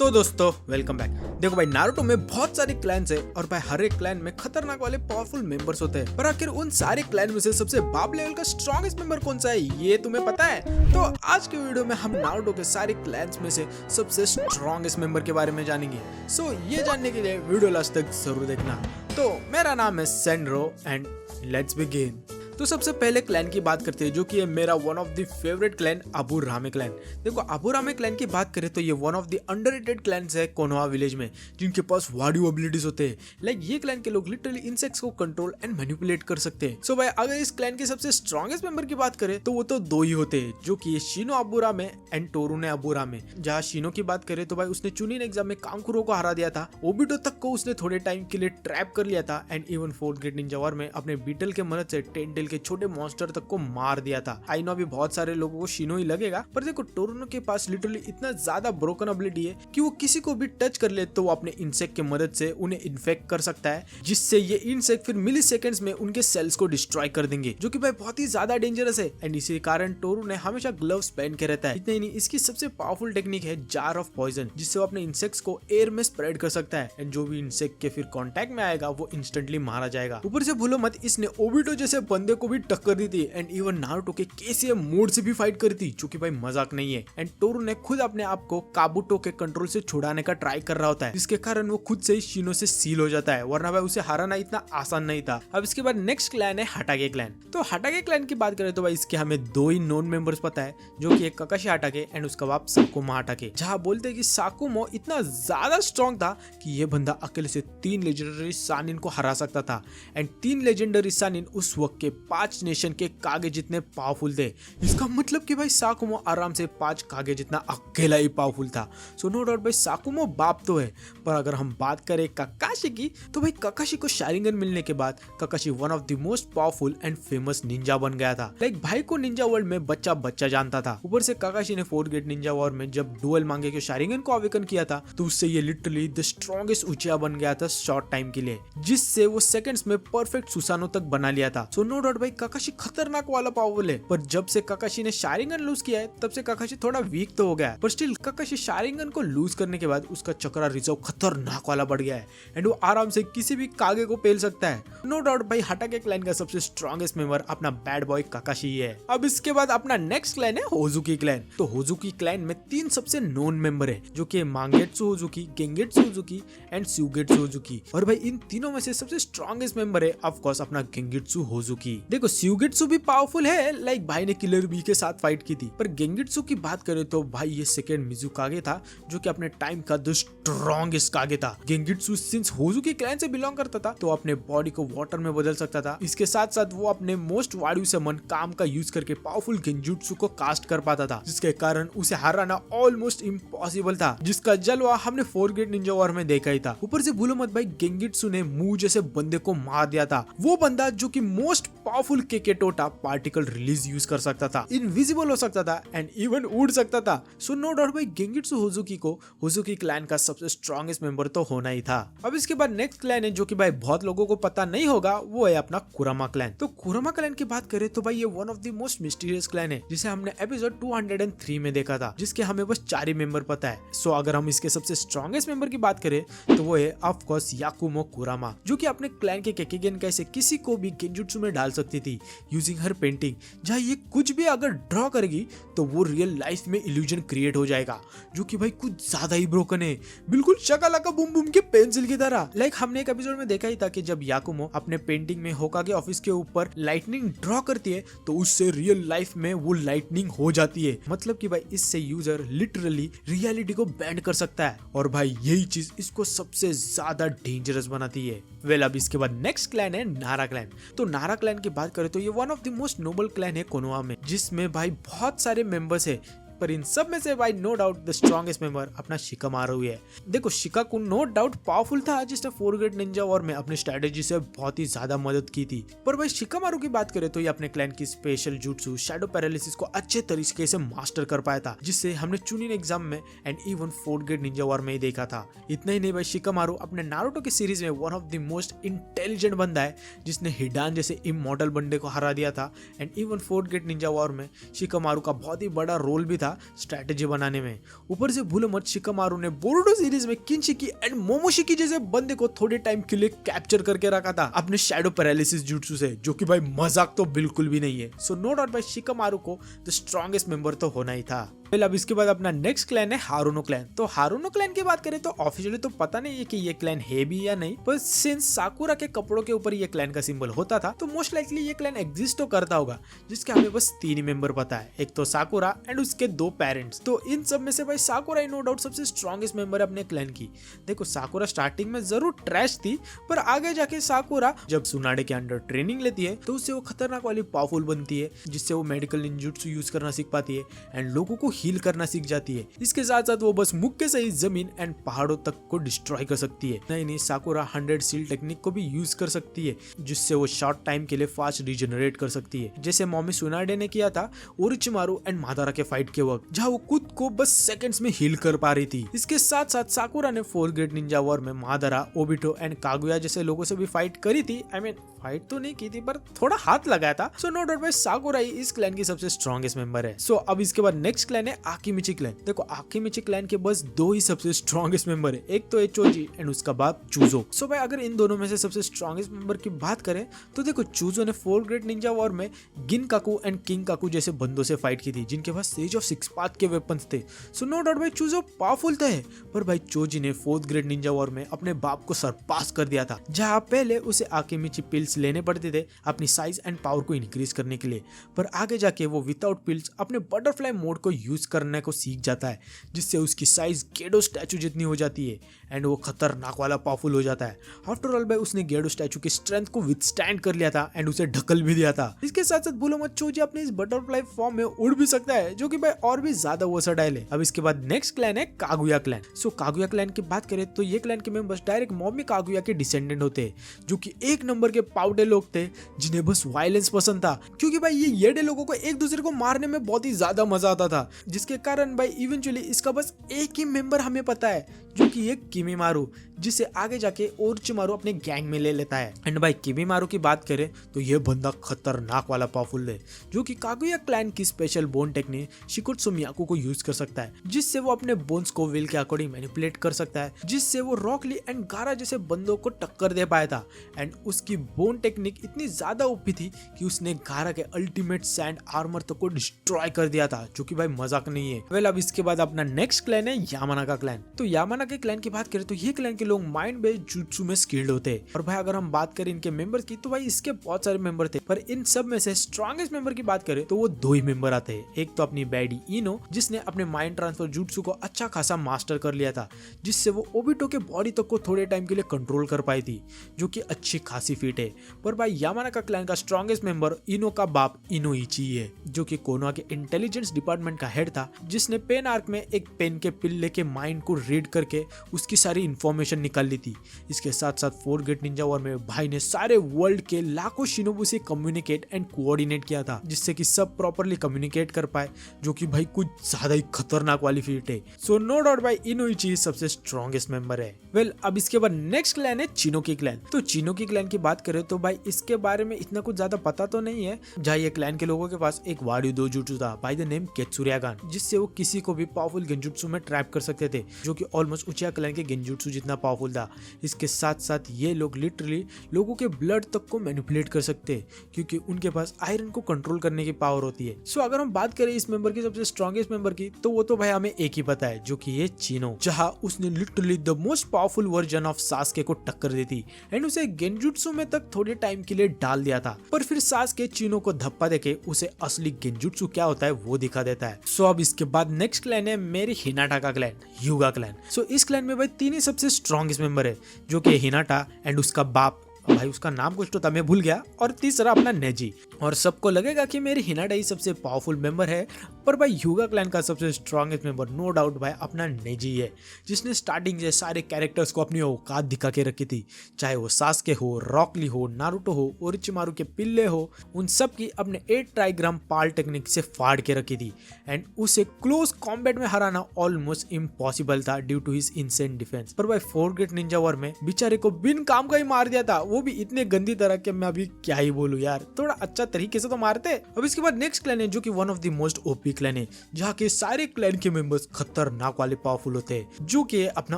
तो दोस्तों welcome back. देखो भाई, नारुतो में बहुत सारे क्लैन्स है और भाई हर एक क्लैन में खतरनाक वाले पावरफुल मेंबर्स होते हैं, पर आखिर उन सारे क्लैन में से सबसे बाप लेवल का स्ट्रॉन्गेस्ट मेंबर कौन सा है ये तुम्हें पता है? तो आज के वीडियो में हम नारुतो के सारे क्लैन्स में से सबसे स्ट्रॉन्गेस्ट मेंबर के बारे में जानेंगे। सो ये जानने के लिए वीडियो लास्ट तक जरूर देखना। तो मेरा नाम है सेंड्रो एंड लेट्स बिगिन। तो सबसे पहले क्लैन की बात करते हैं जो कि है मेरा one of the favourite clan अबुरामे clan. देखो अबुरामे क्लैन की बात करें तो ये one of the underrated clans है कोनोहा विलेज में, जिनके पास वाडियो एबिलिटीज होते हैं। लाइक ये क्लैन के लोग लिटरली इंसेक्ट्स को कंट्रोल एंड मैनिपुलेट कर सकते हैं। सो भाई अगर इस क्लैन के सबसे स्ट्रॉन्गेस्ट मेंबर की बात करें तो वो तो दो ही होते हैं, जो कि शिनो अबुरामे एंड टोरुने अबुरामे। जहाँ शिनो की बात करें तो भाई उसने चुनिन एग्जाम में कांकुरो को हरा दिया था, ओबिटो तक को उसने थोड़े टाइम के लिए ट्रैप कर लिया था, and even fourth grade Ninja war में अपने बीटल के मदद से टेंटेल के छोटे मॉन्स्टर तक को मार दिया था। आई नो अभी बहुत सारे लोगों को शिनो ही लगेगा, पर देखो टोरुनो के पास लिटरली इतना ज्यादा ब्रोकन एबिलिटी है कि वो किसी को भी टच कर ले तो वो अपने इंसेक्ट के मदद से उन्हें इन्फेक्ट कर सकता है, जिससे ये इंसेक्ट फिर मिली सेकेंड्स में उनके सेल्स को डिस्ट्रॉय कर देंगे, जो कि भाई बहुत ही ज्यादा डेंजरस है। एंड इसी कारण टोरुने हमेशा ग्लव्स पहन के रहता है। इतना ही नहीं, इसकी सबसे पावरफुल टेक्निक है जार ऑफ पॉइजन, जिससे वो अपने इंसेक्ट्स को एयर में स्प्रेड कर सकता है, एंड जो भी इंसेक्ट के फिर कांटेक्ट में आएगा वो इंस्टेंटली मारा जाएगा। ऊपर से भूलो मत, इसने ओबिटो जैसे बंदे को भी टक्कर दी थी, एंड इवन नारुतो के केसीएम मोड से भी फाइट करी थी, जो कि भाई मजाक नहीं है। एंड टोरुने खुद अपने आप को काबुटो के कंट्रोल से छुड़ाने का ट्राई कर रहा होता है, जिसके कारण वो खुद से ही शिनो से सील हो जाता है, वरना भाई उसे हराना इतना आसान नहीं था। अब इसके बाद नेक्स्ट क्लैन है हटाके क्लैन। तो हटाके क्लैन की बात करें तो भाई इसके हमें दो ही नॉन मेंबर्स पता है, जो कि एक काकाशी हटाके एंड उसका बाप साकुमा हटाके। जहाँ बोलते हैं कि साकुमो इतना ज्यादा स्ट्रॉन्ग था कि ये बंदा अकेले से 3 लेजेंडरी सानिन को हरा सकता था, एंड 3 लेजेंडरी सानिन उस वक्त के 5 नेशन के कागे जितने पावरफुल थे। इसका मतलब कि भाई साकुमो आराम से 5 कागे जितना अकेला ही पावरफुल था। सो नो डाउट भाई साकुमो बाप तो है, पर अगर हम बात करें काकाशी की तो भाई काकाशी को शारिंगन मिलने के बाद काकाशी one of the most powerful and famous Ninja बन गया था। लाइक भाई को निंजा वर्ल्ड में बच्चा बच्चा जानता था। ऊपर से काकाशी ने फोर्थ ग्रेड निंजा वॉर में जब डुअल मांगे के शारिंगन को अवेकन किया था, तो उससे ये लिटरली द स्ट्रॉन्गेस्ट उचिया बन गया था शॉर्ट टाइम के लिए, जिससे वो सेकंड्स में परफेक्ट सुसानो तक बना लिया था। सो नो डाउट भाई काकाशी खतरनाक वाला पावरफुल है, पर जब से काकाशी ने शारिंगन लूज किया है तब से काकाशी थोड़ा वीक तो हो गया है, पर स्टिल काकाशी शारिंगन को लूज करने के बाद उसका चक्रा रिजर्व खतरनाक वाला बढ़ गया है, एंड वो आराम से किसी भी कागे को पेल सकता है। नो डाउट भाई हटाके क्लैन का सबसे स्ट्रॉन्गेस्ट मेंबर अपना बैड बॉय काकाशी ही है। अब इसके बाद अपना नेक्स्ट क्लैन है होजुकी क्लैन। तो होजुकी क्लैन में 3 सबसे नोन मेंबर है, जो कि मांगेत्सु होजुकी, गेंगेत्सु होजुकी एंड स्यूगेत्सु होजुकी। और भाई इन तीनों में से सबसे स्ट्रॉन्गेस्ट मेंबर है ऑफ कोर्स अपना गेंगेत्सु होजुकी। देखो स्यूगेत्सु भी पावरफुल है, लाइक भाई ने किलर बी के साथ फाइट की थी, पर गेंगेत्सु की बात करें तो भाई ये सेकंड मिजुकागे था, जो कि अपने टाइम का द स्ट्रॉन्गेस्ट कागे था। गेंगेत्सु सिंस होजुकी क्लैन से बिलोंग करता था, तो अपने बॉडी को वाटर में बदल सकता था। इसके साथ साथ वो अपने मोस्ट वाड्यू समन काम का यूज करके पावरफुल गेंजुत्सु को कास्ट कर पाता था, जिसके कारण उसे हराना ऑलमोस्ट इम्पॉसिबल था, जिसका जलवा हमने 4th ग्रेड निंजा वॉर में देखा ही था। ऊपर से भूलो मत भाई गेंगेत्सु ने मुंह जैसे बंदे को मार दिया था, वो बंदा जो कि मोस्ट पावरफुल केकेटोटा पार्टिकल रिलीज यूज कर सकता था, इनविजिबल हो सकता था एंड इवन उड़ सकता था। सो नो डाउट भाई गेंगेत्सु होजुकी को होजुकी क्लैन का सबसे स्ट्रॉन्गेस्ट मेंबर तो होना ही था। अब इसके बाद नेक्स्ट क्लैन है जो कि भाई बहुत लोगों को पता नहीं होगा, वो है अपना कुरामा क्लैन। तो कुरामा क्लैन की बात करें तो भाई ये one of the most mysterious clan है, जिसे हमने एपिसोड 203 में देखा था, जिसके हमें बस 4 ही मेंबर पता है। सो अगर हम इसके सबसे स्ट्रॉन्गेस्ट मेंबर की बात करें तो वो है ऑफ कोर्स याकुमो कुरामा, जो कि अपने क्लैन के केकेगेन कैसे किसी को भी गेंजुत्सु में डाल सकती थी यूजिंग हर पेंटिंग। जहाँ ये कुछ भी अगर ड्रॉ करेगी तो वो रियल लाइफ में इल्यूजन क्रिएट हो जाएगा, जो कि भाई कुछ ज्यादा ही ब्रोकन है, बिल्कुल शकालाका बूम बूम के पेंसिल की तरह। लाइक हमने एक एपिसोड में देखा ही था कि जब याकुमो अपने पेंटिंग में होकागे ऑफिस के ऊपर लाइटनिंग ड्रॉ करती है तो उससे रियल लाइफ में वो लाइटनिंग हो जाती है। मतलब कि भाई इससे यूजर लिटरली रियलिटी को बैंड कर सकता है, और भाई यही चीज इसको सबसे ज्यादा डेंजरस बनाती है। वेल अब इसके बाद नेक्स्ट क्लैन है नारा क्लैन। तो नारा क्लैन की बात करें तो ये one of the most noble clan है कोनोहा में, जिसमें भाई बहुत सारे मेंबर्स है, पर इन सब में से भाई no doubt the strongest member अपना शिकामारू ही है। देखो शिकाकु नो डाउट पावरफुल था, जिसने 4th ग्रेड निंजा वॉर में अपनी स्ट्रेटेजी से बहुत ही ज्यादा मदद की थी, पर भाई शिकामारू की बात करें तो ये अपने क्लैन की स्पेशल जुट्सु शैडो पैरालिसिस को अच्छे तरीके से मास्टर कर पाया था, जिससे हमने चुनिन एग्जाम में and even 4th grade Ninja war में ही देखा था। इतना ही नहीं भाई शिकामारू अपने नारुतो की सीरीज में one of the most intelligent बंदा है, जिसने हिडान जैसे इमॉर्टल बंदे को हरा दिया था, and even 4th grade Ninja war में शिकामारू का बहुत ही बड़ा रोल भी था, था स्ट्रेटेजी बनाने में। ऊपर से भूलो मत शिकामारू ने बोरुटो सीरीज में किंशिकी एंड मोमोशिकी जैसे बंदे को थोड़े टाइम के लिए कैप्चर करके रखा था अपने शैडो पैरालिसिस जुट्सु से, जो कि भाई मजाक तो बिल्कुल भी नहीं है। सो नो डाउट भाई शिकामारू को द स्ट्रॉन्गेस्ट मेंबर तो होना ही था। अब इसके बाद अपना नेक्स्ट क्लैन है हारुनो क्लैन। तो हारुनो क्लैन की बात करें तो ऑफिशियली तो पता नहीं है कि ये क्लैन है भी या नहीं, पर सिंस साकुरा के कपड़ों के ऊपर ये क्लैन का सिंबल होता था तो मोस्ट लाइकली ये क्लैन एग्जिस्ट तो करता होगा, जिसके हमें बस 3 ही मेंबर पता है, एक तो साकुरा एंड उसके 2 पेरेंट्स। तो इन सब में से भाई साकुरा नो डाउट सबसे स्ट्रॉन्गेस्ट मेंबर है अपने क्लैन की। देखो साकुरा स्टार्टिंग में जरूर ट्रैश थी, पर आगे जाके साकुरा जब सुनाडे के अंडर ट्रेनिंग लेती है तो उससे वो खतरनाक वाली पावरफुल बनती है, जिससे वो मेडिकल निंजुत्सु यूज करना सीख पाती है एंड लोगों को हील करना सीख जाती है। इसके साथ साथ वो बस मुक्के से ही जमीन एंड पहाड़ों तक को डिस्ट्रॉय कर सकती है। नहीं साकुरा 100 सील टेक्निक को भी यूज कर सकती है, जिससे वो शॉर्ट टाइम के लिए फास्ट रिजेनरेट कर सकती है, जैसे मॉमी सुनाडे ने किया था ओरोचिमारू एंड मादारा के फाइट के वक्त, जहां वो खुद को बस सेकंड्स में हील कर पा रही थी। इसके साथ साथ साकुरा ने 4 ग्रेट निंजा वॉर में मादारा, ओबिटो एंड कागुया जैसे लोगों से भी फाइट करी थी। आई मीन फाइट तो नहीं की थी पर थोड़ा हाथ लगाया था। सो नो डाउट भाई साकुरा ही इस क्लैन की सबसे स्ट्रॉन्गेस्ट मेंबर है। सो अब इसके बाद नेक्स्ट क्लैन है आकिमिची क्लैन। देखो आकिमिची क्लैन के बस 2 ही सबसे स्ट्रॉन्गेस्ट मेंबर है, एक तो एचोजी एंड उसका बाप चूजो। सो भाई अगर इन दोनों में से सबसे स्ट्रॉन्गेस्ट मेंबर की बात करें तो देखो चूजो ने 4 ग्रेट निंजा वॉर में गिनकाकू एंड किंगकाकू जैसे बंदों से फाइट की थी, जिनके पास सेज ऑफ 6 पाथ के वेपन्स थे। सो नो डाउट भाई चूजो पावरफुल थे, पर भाई चोजी ने 4th ग्रेट निंजा वॉर में अपने बाप को सरपास कर दिया था, जहां पहले उसे आकिमिची पिल्स लेने पड़ते थे अपनी साइज एंड पावर को इंक्रीज करने के लिए, पर आगे जाके वो विदाउट पिल्स अपने बटरफ्लाई मोड को यूज करने को सीख जाता है, जिससे उसकी साइज गेडो स्टैचू जितनी हो जाती है एंड वो खतरनाक वाला पावरफुल हो जाता है। आफ्टर ऑल भाई उसने गेडो स्टैचू की स्ट्रेंथ को विथस्टैंड कर लिया था एंड उसे ढकल भी दिया था। इसके साथ साथ बोलो मत चोजी अपने इस बटरफ्लाई फॉर्म में उड़ भी सकता है, जो कि भाई और भी ज्यादा वर्सेटाइल है। अब इसके बाद नेक्स्ट क्लैन है कागुया क्लैन। सो कागुया क्लैन की बात करें तो ये क्लैन के मेंबर्स डायरेक्ट मॉमी कागुया के डिसेंडेंट होते हैं, जो कि 1 नंबर के पाउडे लोग थे जिन्हें बस वायलेंस पसंद था, क्योंकि भाई ये येडे लोगों को एक दूसरे को मारने में बहुत ही ज्यादा मजा आता था, जिसके कारण भाई इवेंचुअली इसका बस एक ही मेंबर हमें पता है, जो कि ये किमीमारू, जिसे आगे जाके ओरोचिमारू अपने गैंग में ले लेता है। एंड भाई किमीमारू की बात करें तो ये बंदा खतरनाक वाला पावरफुल है, जो कि कागुया क्लैन की स्पेशल बोन टेक्निक शिकुत्सु मियाकु को यूज कर सकता है, जिससे वो अपने बोन्स को विल के अकॉर्डिंग मैनिपुलेट कर सकता है, जिससे वो रॉकली एंड गारा जैसे बंदों को टक्कर दे पाया था। एंड उसकी बोन टेक्निक इतनी ज्यादा ओपी थी कि उसने गारा के अल्टीमेट सैंड आर्मर तक को डिस्ट्रॉय कर दिया था, जो कि भाई मजाक नहीं है। वेल अब इसके बाद अपना नेक्स्ट क्लैन है यामानाका क्लैन। तो यामानाका के क्लैन की बात करें तो ये क्लैन के लोग माइंड बेस्ड जुत्सु में स्किल्ड होते हैं, और भाई अगर हम बात करें इनके मेंबर्स की तो भाई इसके बहुत सारे मेंबर थे, पर इन सब में से स्ट्रॉन्गेस्ट मेंबर की बात करें तो वो 2 ही मेंबर आते हैं। एक तो अपनी बैडी इनो, जिसने अपने माइंड ट्रांसफर जुत्सु को अच्छा खासा मास्टर कर लिया था, जिससे वो ओबिटो के बॉडी तक को थोड़े टाइम के लिए कंट्रोल कर पाई थी, जो कि अच्छी खासी फीट है। पर भाई यामानाका क्लैन का स्ट्रॉन्गेस्ट मेंबर इनो का बाप इनोइची है, जो कि कोनोहा के इंटेलिजेंस डिपार्टमेंट का हेड था, जिसने पेन आर्क में एक पेन के पिल्ले के माइंड को रीड करके उसकी सारी इंफॉर्मेशन निकाल ली थी। इसके साथ साथ 4 ग्रेट निंजा वॉर में भाई ने सारे वर्ल्ड के लाखों शिनोबु से कम्युनिकेट एंड कोऑर्डिनेट किया था, जिससे कि सब प्रॉपर्ली कम्युनिकेट कर पाए, जो कि भाई कुछ ज्यादा ही खतरनाक वाली फीट है। सो नो डाउट भाई इनोइची सबसे स्ट्रॉन्गेस्ट मेंबर है। वेल अब इसके बाद नेक्स्ट क्लैन है चिनोकी क्लैन। तो चिनोकी क्लैन की बात करें तो भाई इसके बारे में इतना कुछ ज्यादा पता तो नहीं है, जहाँ ये क्लैन के लोगों के पास एक वार्यू दो जुट्सु था बाय द नेम केत्सुरियागान, जिससे वो किसी को भी पावरफुल गेंजुत्सु में ट्रैप कर सकते थे, जो कि ऑलमोस्ट उचिया क्लैन के गेंजुत्सु जितना पावरफुल था। इसके साथ साथ ये लोग लिटरली लोगों के ब्लड तक को मैनिपुलेट कर सकते हैं, क्योंकि उनके पास आयरन को कंट्रोल करने की पावर होती है। सो अगर हम बात करें इस मेंबर की सबसे स्ट्रॉन्गेस्ट मेंबर की, तो वो तो भाई हमें एक ही पता है, जो कि ये चिनो, जहां उसने literally the most powerful version of Sasuke को टक्कर दी थी एंड उसे गेंजुत्सु में तक थोड़े टाइम के लिए डाल दिया था, पर फिर सास्के चिनो को धप्पा देके उसे असली गेंजुत्सु क्या होता है वो दिखा देता है। सो अब इसके बाद नेक्स्ट क्लैन है मेरी हिनाटा का क्लैन, युगा क्लैन। सो इस क्लैन में भाई 3 ही सबसे स्ट्रॉन्गेस्ट मेंबर है, जो कि हिनाटा एंड उसका बाप, भाई उसका नाम कुछ तो था मैं भूल गया, और तीसरा अपना नेजी। और सबको लगेगा कि मेरी हिनाटा ही सबसे पावरफुल मेंबर है, पर भाई युगा क्लैन का सबसे स्ट्रॉन्गेस्ट मेंबर नो डाउट भाई अपना नेजी है, जिसने स्टार्टिंग से सारे कैरेक्टर्स को अपनी औकात दिखा के रखी थी, चाहे वो सास्के हो, रॉकली हो, नारुतो हो, ओरोचिमारू के पिल्ले हो, उन सब की अपने 8 ट्राइग्राम पाल टेक्निक से फाड़ के रखी थी एंड उसे क्लोज कॉम्बैट में हराना ऑलमोस्ट इम्पॉसिबल था due to his innate defence. पर भाई 4 ग्रेट निंजा वॉर में बेचारे को बिन काम का ही मार दिया था, वो भी इतने गंदी तरह के, मैं अभी क्या ही बोलूं यार, थोड़ा अच्छा तरीके से तो मारते। अब इसके बाद नेक्स्ट क्लैन है जो कि one of the most OP भी क्लैन है जहाँ के सारे क्लैन के मेंबर्स खतरनाक वाले पावरफुल होते हैं, जो कि अपना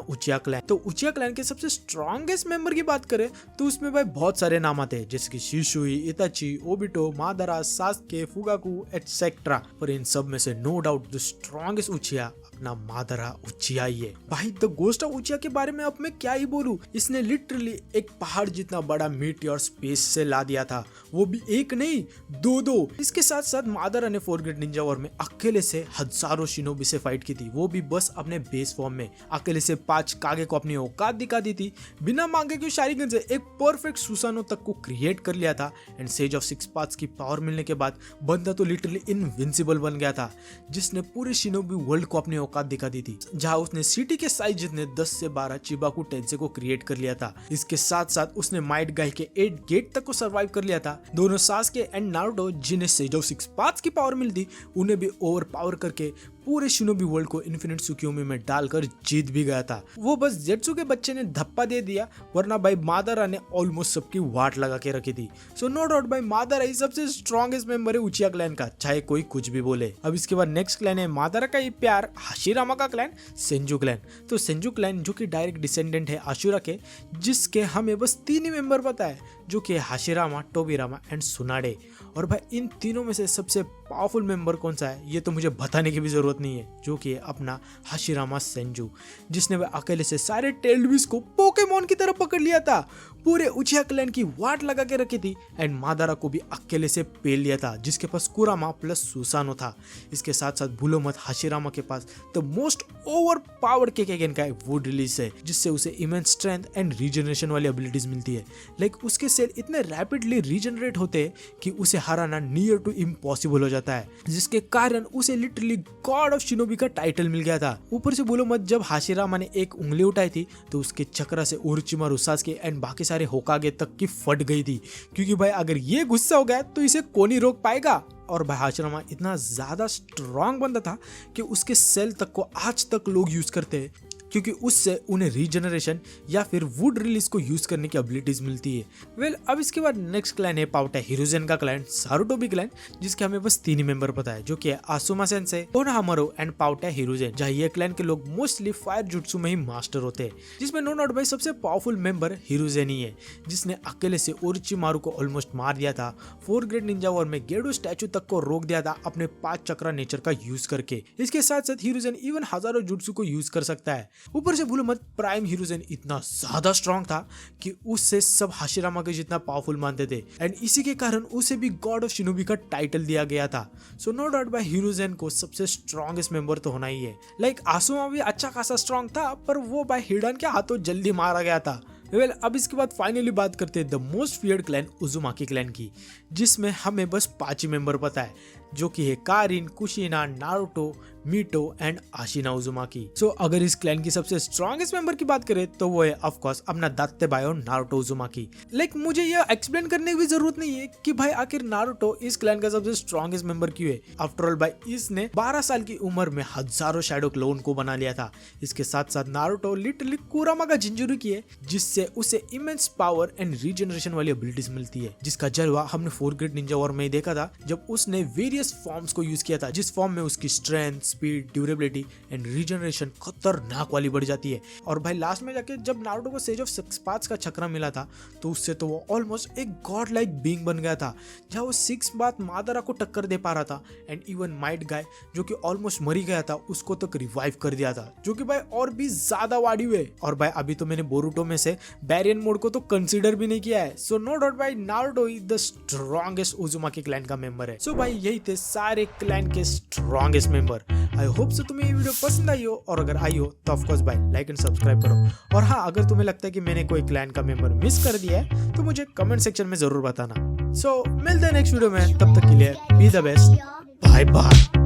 उचिया क्लैन। तो उचिया क्लैन के सबसे स्ट्रॉन्गेस्ट मेंबर की बात करें तो उसमें भाई बहुत सारे नाम आते हैं, जैसे कि Shisui, Itachi, Obito, Madara, Sasuke, Fugaku etcetera. पर इन सब में से no doubt the strongest Uchiha अपना मादारा उचिया ही है। भाई द गोस्ट ऑफ उचिया के बारे में अब मैं क्या ही बोलूं, इसने लिटरली एक पहाड़ जितना बड़ा मीटियोर स्पेस से ला दिया था, वो भी एक नहीं दो। इसके साथ साथ मादारा ने फोरग्रेड निंजा वॉर में अकेले से हजारों शिनोबी से फाइट की थी, वो भी बस अपने बेस फॉर्म में। अकेले से 5 कागे को अपनी औकात दिखा दी थी, बिना मांगे के शारिगन से एक परफेक्ट सुसानो तक को क्रिएट कर लिया था। एंड सेज ऑफ 6 पाथ्स की पावर मिलने के बाद बंदा तो लिटरली इनविंसिबल बन गया था, जिसने पूरे शिनोबी वर्ल्ड को अपनी औकात दिखा दी थी, जहां उसने सिटी के साइज जितने 10 से 12 चिबाकू टेंसे को क्रिएट कर लिया था। इसके साथ साथ उसने माइट गाय के 8 गेट तक को सर्वाइव कर लिया था। दोनों सास्के एंड नारुतो जिन्हें सेज ऑफ 6 पाथ्स की पावर मिलती, उन्हें भी ओवर पावर करके पूरे शिनोबी वर्ल्ड को इन्फिनिट सुकियोमी में डालकर जीत भी गया था। वो बस जेट्सू के बच्चे ने धप्पा दे दिया, वरना भाई मादारा ने ऑलमोस्ट सबकी वाट लगा के रखी थी। सो नो डाउट भाई मादारा ही सबसे स्ट्रॉन्गेस्ट मेंबर है उचिया क्लैन का, चाहे कोई कुछ भी बोले। अब इसके बाद नेक्स्ट क्लैन है मादारा का ये प्यार हाशिरामा का क्लैन, सेंजू क्लैन। तो सेंजू क्लैन जो कि डायरेक्ट डिसेंडेंट है आशुरा के, जिसके हमें बस 3 ही मेंबर पता है, जो कि हाशिरामा, टोबिरामा एंड सुनाडे। और भाई इन तीनों में से सबसे पावरफुल मेंबर कौन सा है ये तो मुझे बताने की भी जरूरत नहीं है, जो कि अपना हाशिरामा सेंजू, जिसने वह अकेले से सारे टेलविस को पोकेमोन की तरह पकड़ लिया था, पूरे उचिया क्लैन की वाट लगा के रखी थी। एंड मादारा को भी अकेले से पेल लिया था, जिसके पास कुरामा प्लस सुसानो था। इसके साथ साथ भूलो मत हाशिरामा के पास द मोस्ट ओवर पावर्ड केकेगेन का वुड रिलीज है, जिससे उसे इमेंस स्ट्रेंथ एंड रीजनरेशन वाली एबिलिटीज मिलती है। लाइक उसके सेल इतने रैपिडली रीजनरेट होते हैं कि उसे हराना नियर टू इम्पॉसिबल हो जाता है, जिसके कारण उसे लिटरली गॉड ऑफ शिनोबी का टाइटल मिल गया था। ऊपर से बोलो मत, जब हाशिरामा ने एक उंगली उठाई थी तो उसके चक्रा से ओरोचिमारू, सास्के एंड बाकी सारे होकागे तक की फट गई थी, क्योंकि भाई अगर ये गुस्सा हो गया तो इसे कौन ही रोक पाएगा। और भाई हाशिरामा इतना ज्यादा स्ट्रॉन्ग बंदा था कि उसके सेल तक को आज तक लोग यूज करते हैं, क्योंकि उससे उन्हें रीजनरेशन या फिर वुड रिलीज को यूज करने की एबिलिटीज मिलती है। वेल अब इसके बाद नेक्स्ट क्लैन है पाउटा हिरोजेन का क्लैन, सारुटोबी क्लैन, जिसके हमें बस 3 ही मेंबर पता है, जो कि है आसुमा सेंसे, कोनोहामारू एंड पाउटा हिरोजेन। जहाँ ये क्लैन के लोग मोस्टली फायर जुट्सु में ही मास्टर होते हैं, जिसमें नो डाउट भाई सबसे पावरफुल मेंबर हिरोजेन ही है, जिसने अकेले से ओरोचिमारू को ऑलमोस्ट मार दिया था। 4 ग्रेड निंजा वॉर में गेडो स्टैचू तक को रोक दिया था अपने 5 चक्रा नेचर का यूज करके। इसके साथ साथ हिरोजेन इवन हजारों जुट्सु को यूज कर सकता है। ऊपर से भूलो मत, प्राइम हिरोजेन इतना ज्यादा स्ट्रॉन्ग था कि उससे सब हाशिरामा के जितना पावरफुल मानते थे, एंड इसी के कारण उसे भी गॉड ऑफ शिनोबी का टाइटल दिया गया था। सो नो डाउट भाई हिरोजेन को सबसे स्ट्रॉन्गेस्ट मेंबर तो होना ही है। लाइक आसुमा भी अच्छा खासा स्ट्रॉन्ग था, पर वो भाई हिडन के हाथों जल्दी मारा गया था। वेल अब इसके बाद फाइनली बात करते हैं the most feared clan उजुमाकी clan की, जिसमें हमें बस 5 ही मेंबर पता है, जो कि है Karin, Kushina, Naruto, Mito and Ashina Uzumaki. So अगर इस क्लैन की सबसे स्ट्रॉन्गेस्ट मेंबर की बात करें तो वो है ऑफ कोर्स अपना दात्ते बायो नारुतो उजुमाकी। लाइक मुझे ये एक्सप्लेन करने की भी जरूरत नहीं है कि भाई आखिर नारुतो इस क्लैन का सबसे स्ट्रॉन्गेस्ट मेंबर क्यों है। आफ्टर ऑल भाई इसने 12 साल की उम्र में हजारों शैडो क्लोन को बना लिया था। इसके साथ साथ नारुतो लिटरली कुरामा का जिंजुरुकी है, जिससे उसे इमेंस पावर एंड रीजनरेशन वाली एबिलिटीज मिलती है, जिसका जलवा हमने 4 ग्रेड निंजा वॉर में ही देखा था, जब उसने वेरियस फॉर्म्स को यूज किया था, जिस फॉर्म में उसकी strength, speed, durability and regeneration खतरनाक वाली बढ़ जाती है। और भाई लास्ट में जाके जब नारुतो को सेज ऑफ 6 पाथ्स का चक्रा मिला था, तो उससे तो वो ऑलमोस्ट एक गॉड लाइक बीइंग बन गया था, जहाँ वो 6 पाथ मादारा को टक्कर दे पा रहा था, एंड इवन माइट गाय जो कि ऑलमोस्ट मरी गया था उसको तक रिवाइव कर दिया था, जो कि भाई और भी ज्यादा वाड़ी हुए। और भाई अभी तो मैंने बोरुटो में से बैरियन मोड को तो कंसीडर भी नहीं किया है। सो नो डाउट भाई Naruto is the strongest उजुमाकी clan का मेंबर है। सो भाई यही थे सारे क्लैन के strongest member. I hope so तुम्हें ये वीडियो पसंद आई हो, और अगर आई हो तो ऑफ कोर्स भाई लाइक एंड सब्सक्राइब करो। और हाँ, अगर तुम्हें लगता है कि मैंने कोई क्लैन का मेंबर मिस कर दिया है तो मुझे कमेंट सेक्शन में जरूर बताना। सो मिलते हैं नेक्स्ट वीडियो में, तब तक के लिए be the best, bye bye.